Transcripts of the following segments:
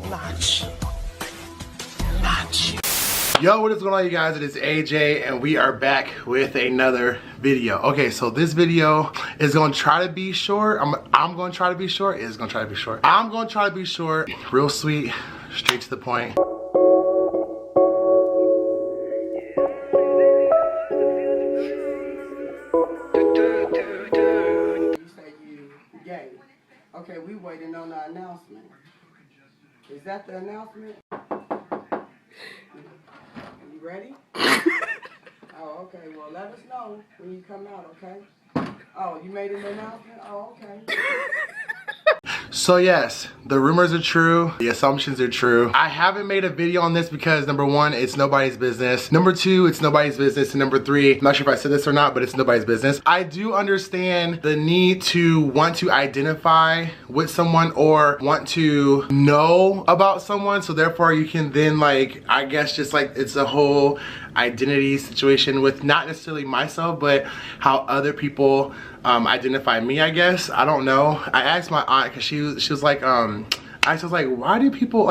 Not you. Not you. Yo, what is going on, you guys? It is AJ and we are back with another video. Okay, so this video is gonna try to be short. I'm gonna try to be short. It's gonna try to be short. I'm gonna try to be short, real sweet, straight to the point. You say you gay. Okay, we waiting on the announcement. Is that the announcement? You ready? Oh, okay. Well, let us know when you come out, okay? Oh, you made an announcement? Oh, okay. So yes, the rumors are true, the assumptions are true. I haven't made a video on this because number one, it's nobody's business. Number two, it's nobody's business. And number three, I'm not sure if I said this or not, but it's nobody's business. I do understand the need to want to identify with someone or want to know about someone. So therefore you can then, like, I guess just like it's a whole identity situation with not necessarily myself, but how other people identify me, I guess. I don't know. I asked my aunt because she was like, I was like, why do people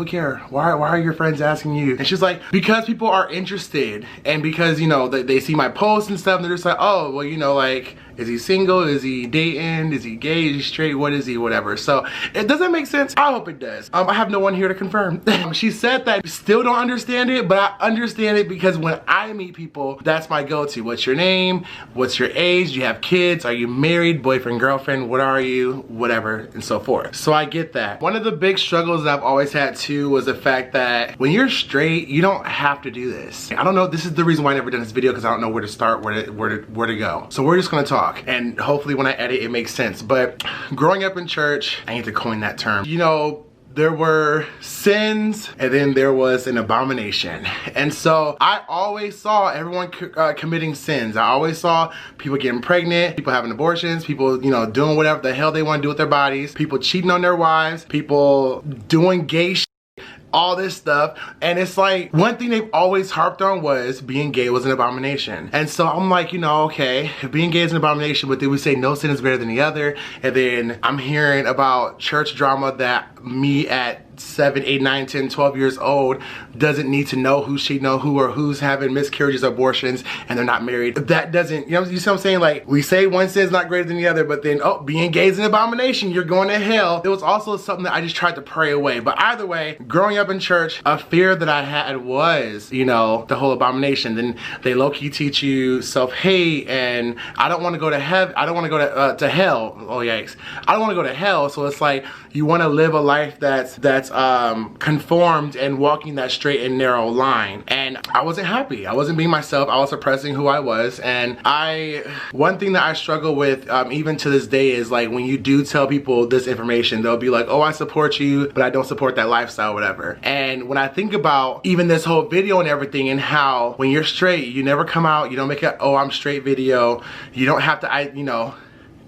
care? Why are your friends asking you? And she's like, because people are interested, and because, you know, they see my posts and stuff, and they're just like, oh, well, you know, like, is he single? Is he dating? Is he gay? Is he straight? What is he? Whatever. So it doesn't make sense. I hope it does. I have no one here to confirm. She said that I still don't understand it, but I understand it because when I meet people, that's my go-to. What's your name? What's your age? Do you have kids? Are you married? Boyfriend, girlfriend? What are you? Whatever, and so forth. So I get that. One of the big struggles that I've always had too was the fact that when you're straight, you don't have to do this. I don't know. This is the reason why I never done this video, because I don't know where to start, where to go. So we're just gonna talk. And hopefully when I edit it makes sense. But growing up in church, I need to coin that term. You know, there were sins and then there was an abomination. And so I always saw everyone committing sins. I always saw people getting pregnant, people having abortions, people, you know, doing whatever the hell they want to do with their bodies, people cheating on their wives, people doing gay shit, all this stuff. And it's like, one thing they've always harped on was being gay was an abomination. And so I'm like, you know, okay, being gay is an abomination, but then we say no sin is better than the other. And then I'm hearing about church drama that me at 7, 8, 9, 10, 12 years old doesn't need to know who's cheating on who or who's having miscarriages, abortions, and they're not married. That doesn't, you see what I'm saying? Like, we say one sin is not greater than the other, but then, oh, being gay is an abomination, you're going to hell. It was also something that I just tried to pray away. But either way, growing up in church, a fear that I had was, you know, the whole abomination. Then they low-key teach you self-hate, and I don't want to go to heaven. I don't want to go to hell. Oh, yikes. I don't want to go to hell. So it's like, you want to live a life that's conformed and walking that straight and narrow line. And I wasn't happy. I wasn't being myself. I was suppressing who I was. And one thing that I struggle with even to this day is, like, when you do tell people this information, they'll be like, oh, I support you, but I don't support that lifestyle, whatever. And when I think about even this whole video and everything, and how when you're straight, you never come out, you don't make a, oh, I'm straight video. You don't have to, you know,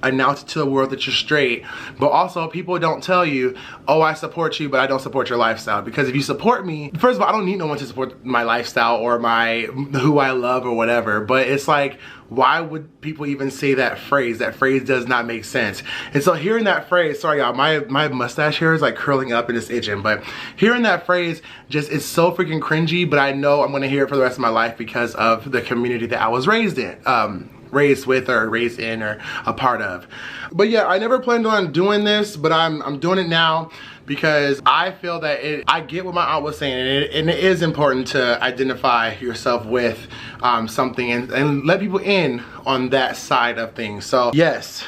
announce it to the world that you're straight. But also, people don't tell you, oh, I support you, but I don't support your lifestyle. Because if you support me, first of all, I don't need no one to support my lifestyle or who I love or whatever. But it's like, why would people even say that phrase? That phrase does not make sense. And so hearing that phrase, sorry y'all, my mustache hair is like curling up and it's itching, but hearing that phrase just is so freaking cringy. But I know I'm gonna hear it for the rest of my life because of the community that I was raised in. Raised with or raised in or a part of. But yeah, I never planned on doing this, but I'm doing it now because I feel that I get what my aunt was saying, and it is important to identify yourself with something and let people in on that side of things. So yes,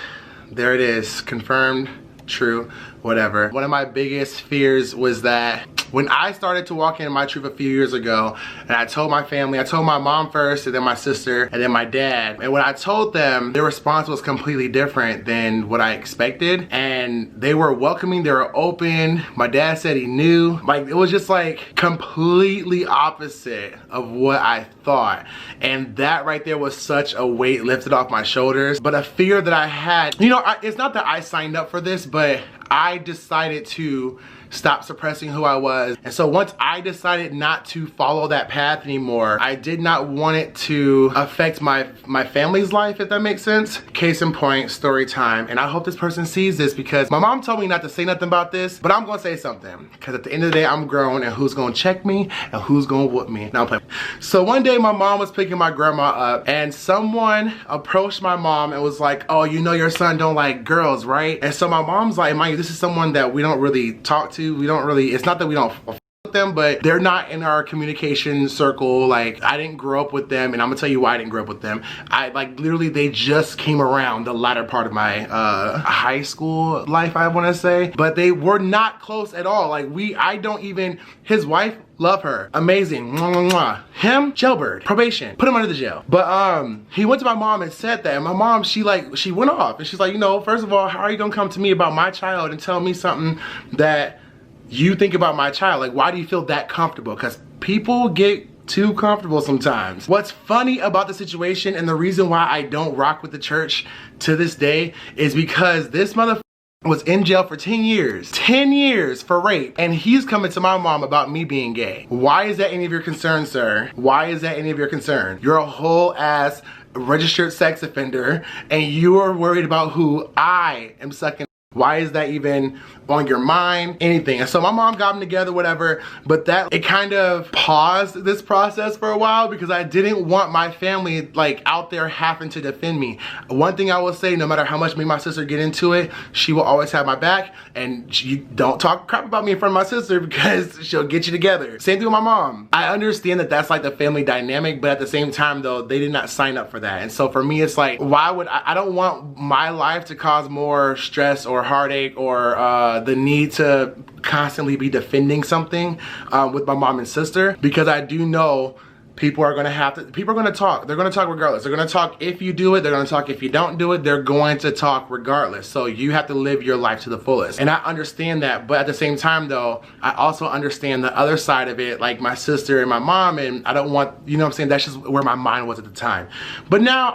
there it is, confirmed, true, whatever. One of my biggest fears was that when I started to walk in my truth a few years ago, and I told my family, I told my mom first, and then my sister, and then my dad. And when I told them, their response was completely different than what I expected. And they were welcoming, they were open. My dad said he knew. Like, it was just like completely opposite of what I thought. And that right there was such a weight lifted off my shoulders. But a fear that I had, you know, it's not that I signed up for this, but I decided to stop suppressing who I was. And so once I decided not to follow that path anymore, I did not want it to affect my family's life, if that makes sense. Case in point, story time. And I hope this person sees this because my mom told me not to say nothing about this, but I'm gonna say something. Because at the end of the day, I'm grown, and who's gonna check me and who's gonna whoop me? Now I'm playing. So one day my mom was picking my grandma up, and someone approached my mom and was like, oh, you know your son don't like girls, right? And so my mom's like, mind you, this is someone that we don't really talk to. We don't really, it's not that we don't with them, but they're not in our communication circle. Like, I didn't grow up with them, and I'm gonna tell you why I didn't grow up with them. I like literally, they just came around the latter part of my high school life, I want to say, but they were not close at all. Like, I don't even, his wife, love her, amazing, mwah, mwah, mwah. Him, jailbird, probation, put him under the jail. But he went to my mom and said that, and my mom, she went off, and she's like, you know, first of all, how are you gonna come to me about my child and tell me something that you think about my child? Like, why do you feel that comfortable? Because people get too comfortable sometimes. What's funny about the situation, and the reason why I don't rock with the church to this day, is because this motherfucker was in jail for 10 years. 10 years for rape. And he's coming to my mom about me being gay. Why is that any of your concern, sir? Why is that any of your concern? You're a whole ass registered sex offender, and you are worried about who I am sucking. Why is that even on your mind? Anything. And so my mom got them together, whatever, but that, it kind of paused this process for a while because I didn't want my family like out there having to defend me. One thing I will say, no matter how much me and my sister get into it, she will always have my back, and she don't talk crap about me in front of my sister because she'll get you together. Same thing with my mom. I understand that that's like the family dynamic, but at the same time though, they did not sign up for that. And so for me, it's like, why would I don't want my life to cause more stress or heartache or the need to constantly be defending something with my mom and sister, because I do know people are gonna talk. They're gonna talk regardless. They're gonna talk if you do it, they're gonna talk if you don't do it, they're going to talk regardless. So you have to live your life to the fullest. And I understand that, but at the same time though, I also understand the other side of it, like my sister and my mom, and I don't want, you know what I'm saying, that's just where my mind was at the time. But now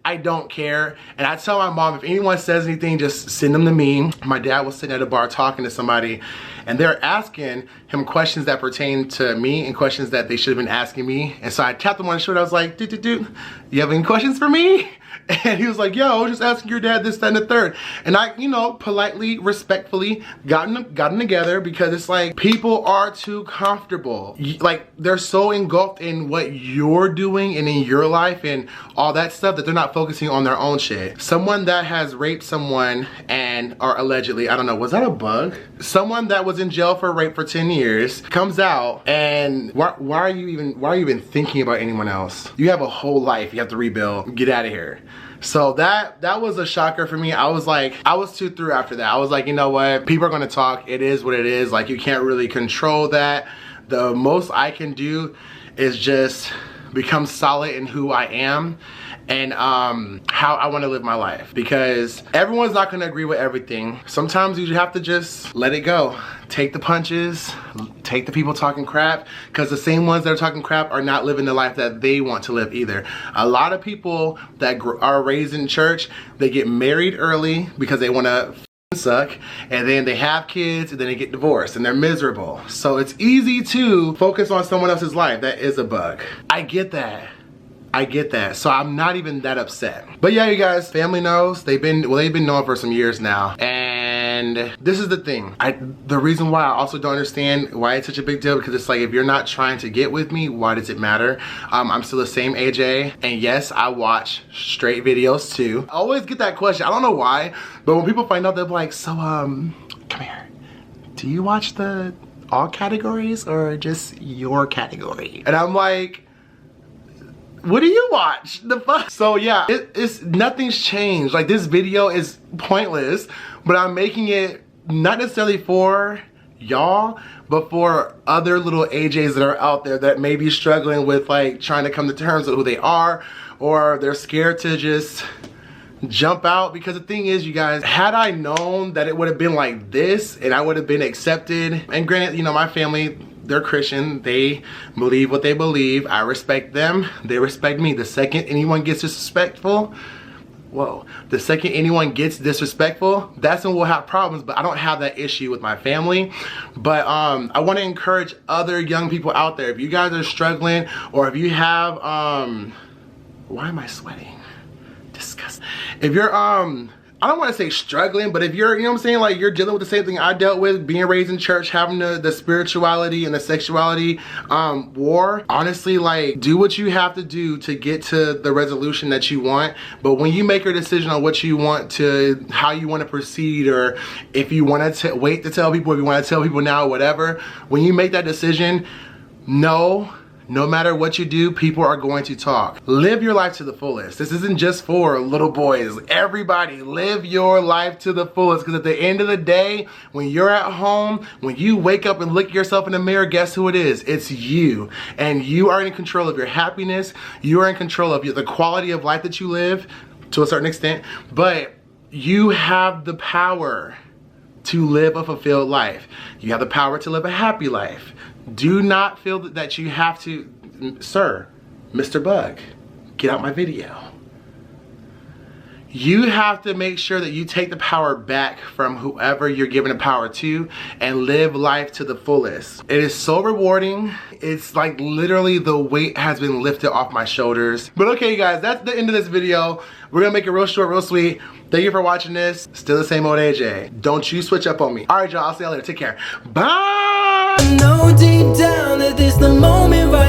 I don't care, and I tell my mom, if anyone says anything, just send them to me. My dad was sitting at a bar talking to somebody, and they're asking him questions that pertain to me and questions that they should have been asking me. And so I tapped him on the shoulder. I was like, dude, you have any questions for me? And he was like, yo, I was just asking your dad this, that, and the third. And I, you know, politely, respectfully got them together, because it's like, people are too comfortable. Like, they're so engulfed in what you're doing and in your life and all that stuff that they're not focusing on their own shit. Someone that has raped someone and, or allegedly, I don't know, was that a bug? Someone that was in jail for rape for 10 years comes out, and why are you even thinking about anyone else? You have a whole life you have to rebuild. Get out of here. So that was a shocker for me. I was like, I was too through after that. I was like, you know what? People are gonna talk. It is what it is. Like, you can't really control that. The most I can do is just become solid in who I am and how I want to live my life, because everyone's not going to agree with everything. Sometimes you have to just let it go. Take the punches, take the people talking crap, because the same ones that are talking crap are not living the life that they want to live either. A lot of people that are raised in church, they get married early because they want to suck, and then they have kids, and then they get divorced, and they're miserable. So it's easy to focus on someone else's life. That is a bug. I get that. So I'm not even that upset. But yeah, you guys, family knows. They've been knowing for some years now. And this is the thing. The reason why I also don't understand why it's such a big deal, because it's like, if you're not trying to get with me, why does it matter? I'm still the same AJ. And yes, I watch straight videos too. I always get that question. I don't know why, but when people find out, they're like, so come here. Do you watch all categories or just your category? And I'm like, what do you watch? The fuck? So yeah, it's nothing's changed. Like, this video is pointless, but I'm making it not necessarily for y'all, but for other little AJs that are out there that may be struggling with like trying to come to terms with who they are, or they're scared to just jump out. Because the thing is, you guys, had I known that it would have been like this and I would have been accepted, and granted, you know, my family, they're Christian, they believe what they believe, I respect them, they respect me. The second anyone gets disrespectful, whoa. The second anyone gets disrespectful, that's when we'll have problems, but I don't have that issue with my family. But I want to encourage other young people out there, if you guys are struggling, or if you have, why am I sweating? Disgusting. If you're, I don't want to say struggling, but if you're, you know what I'm saying, like you're dealing with the same thing I dealt with, being raised in church, having the spirituality and the sexuality war, honestly, like, do what you have to do to get to the resolution that you want. But when you make your decision on what you want to, how you want to proceed, or if you want to wait to tell people, if you want to tell people now, whatever, when you make that decision, no matter what you do, people are going to talk. Live your life to the fullest. This isn't just for little boys. Everybody, live your life to the fullest, because at the end of the day, when you're at home, when you wake up and look at yourself in the mirror, guess who it is? It's you. And you are in control of your happiness. You are in control of the quality of life that you live, to a certain extent. But you have the power to live a fulfilled life. You have the power to live a happy life. Do not feel that you have to, sir, Mr. Bug, get out my video. You have to make sure that you take the power back from whoever you're giving the power to and live life to the fullest. It is so rewarding. It's like literally the weight has been lifted off my shoulders. But okay, guys, that's the end of this video. We're gonna make it real short, real sweet. Thank you for watching this. Still the same old AJ. Don't you switch up on me. All right, y'all, I'll see y'all later. Take care. Bye. I know deep down that this the moment right